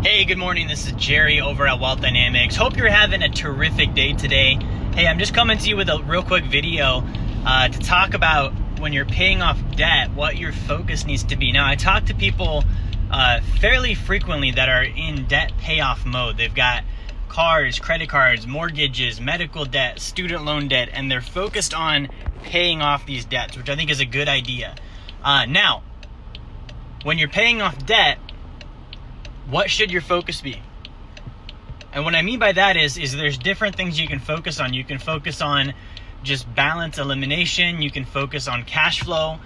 Hey, good morning. This is Jerry over at Wealth Dynamics. Hope you're having a terrific day today. Hey, I'm just coming to you with a real quick video to talk about when you're paying off debt, what your focus needs to be. Now, I talk to people fairly frequently that are in debt payoff mode. They've got cars, credit cards, mortgages, medical debt, student loan debt, and they're focused on paying off these debts, which I think is a good idea. Now, when you're paying off debt, what should your focus be? And what I mean by that is there's different things you can focus on. You can focus on just balance elimination. You can focus on cash flow.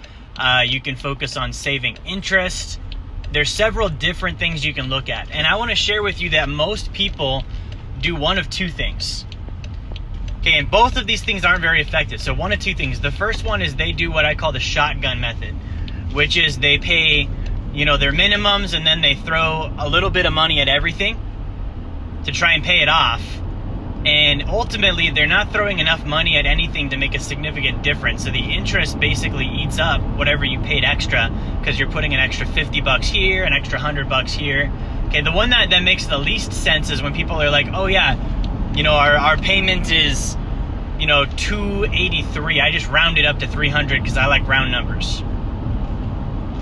You can focus on saving interest. There's several different things you can look at. And I want to share with you that most people do one of two things. Okay, and both of these things aren't very effective. So one of two things. The first one is they do what I call the shotgun method, which is they pay their minimums, and then they throw a little bit of money at everything to try and pay it off. And ultimately, they're not throwing enough money at anything to make a significant difference. So the interest basically eats up whatever you paid extra, because you're putting an extra $50 here, an extra $100 here. Okay, the one that makes the least sense is when people are like, oh yeah, our payment is, $283. I just rounded up to $300 because I like round numbers.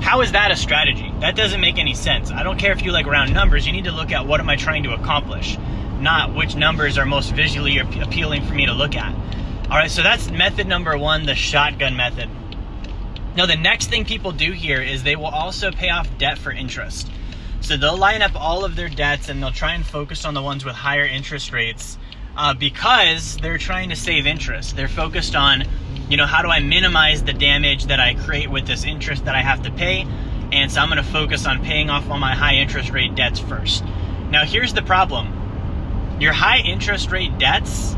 How is that a strategy? That doesn't make any sense. I don't care if you like round numbers. You need to look at what am I trying to accomplish, not which numbers are most visually appealing for me to look at. All right, so that's method number one, the shotgun method. Now, the next thing people do here is they will also pay off debt for interest. So they'll line up all of their debts and they'll try and focus on the ones with higher interest rates because they're trying to save interest. They're focused on how do I minimize the damage that I create with this interest that I have to pay? And so I'm going to focus on paying off all my high interest rate debts first. Now, here's the problem. Your high interest rate debts,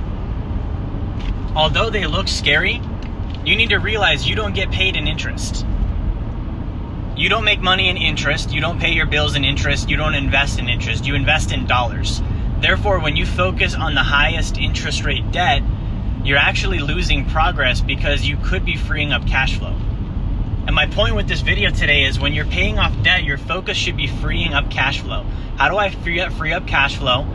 although they look scary, you need to realize you don't get paid in interest. You don't make money in interest. You don't pay your bills in interest. You don't invest in interest. You invest in dollars. Therefore, when you focus on the highest interest rate debt, you're actually losing progress because you could be freeing up cash flow. And my point with this video today is when you're paying off debt, your focus should be freeing up cash flow. How do I free up cash flow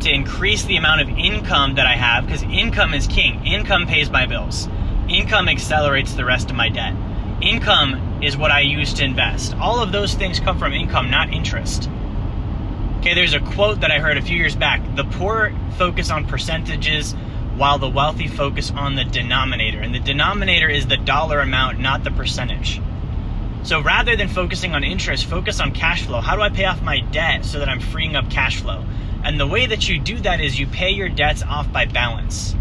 to increase the amount of income that I have? Because income is king. Income pays my bills. Income accelerates the rest of my debt. Income is what I use to invest. All of those things come from income, not interest. Okay, there's a quote that I heard a few years back. The poor focus on percentages while the wealthy focus on the denominator. And the denominator is the dollar amount, not the percentage. So rather than focusing on interest, focus on cash flow. How do I pay off my debt so that I'm freeing up cash flow? And the way that you do that is you pay your debts off by balance.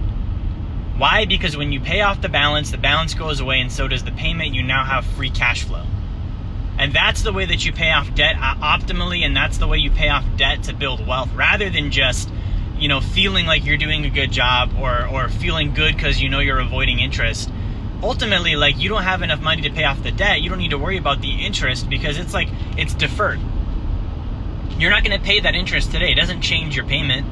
Why? Because when you pay off the balance goes away, and so does the payment. You now have free cash flow. And that's the way that you pay off debt optimally, and that's the way you pay off debt to build wealth, rather than just feeling like you're doing a good job or feeling good because you're avoiding interest. Ultimately, you don't have enough money to pay off the debt. You don't need to worry about the interest because it's deferred. You're not going to pay that interest today. It doesn't change your payment.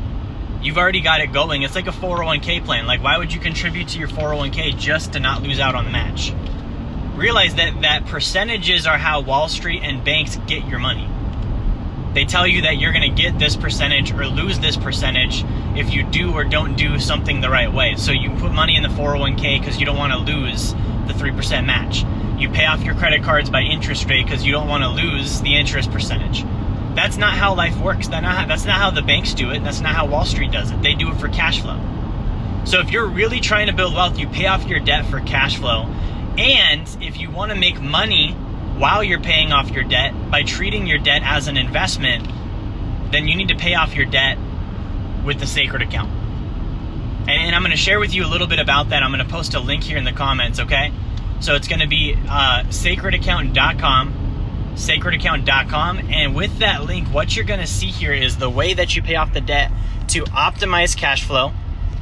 You've already got it going. It's like a 401k plan. Why would you contribute to your 401k just to not lose out on the match? Realize that percentages are how Wall Street and banks get your money. They tell you that you're going to get this percentage or lose this percentage if you do or don't do something the right way. So you put money in the 401k because you don't want to lose the 3% match. You pay off your credit cards by interest rate because you don't want to lose the interest percentage. That's not how life works. That's not how the banks do it. That's not how Wall Street does it. They do it for cash flow. So if you're really trying to build wealth, you pay off your debt for cash flow. And if you want to make money while you're paying off your debt by treating your debt as an investment, then you need to pay off your debt with the Sacred account. And I'm going to share with you a little bit about that. I'm going to post a link here in the comments, okay? So it's going to be sacredaccount.com, and with that link, what you're going to see here is the way that you pay off the debt to optimize cash flow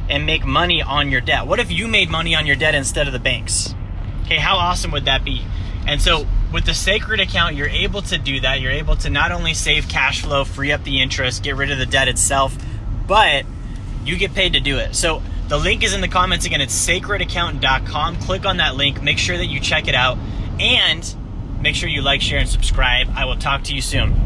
and make money on your debt. What if you made money on your debt instead of the banks? Okay, how awesome would that be? And so with the Sacred account, you're able to do that. You're able to not only save cash flow, free up the interest, get rid of the debt itself, but you get paid to do it. So the link is in the comments. Again, it's sacredaccount.com. Click on that link. Make sure that you check it out. And make sure you like, share, and subscribe. I will talk to you soon.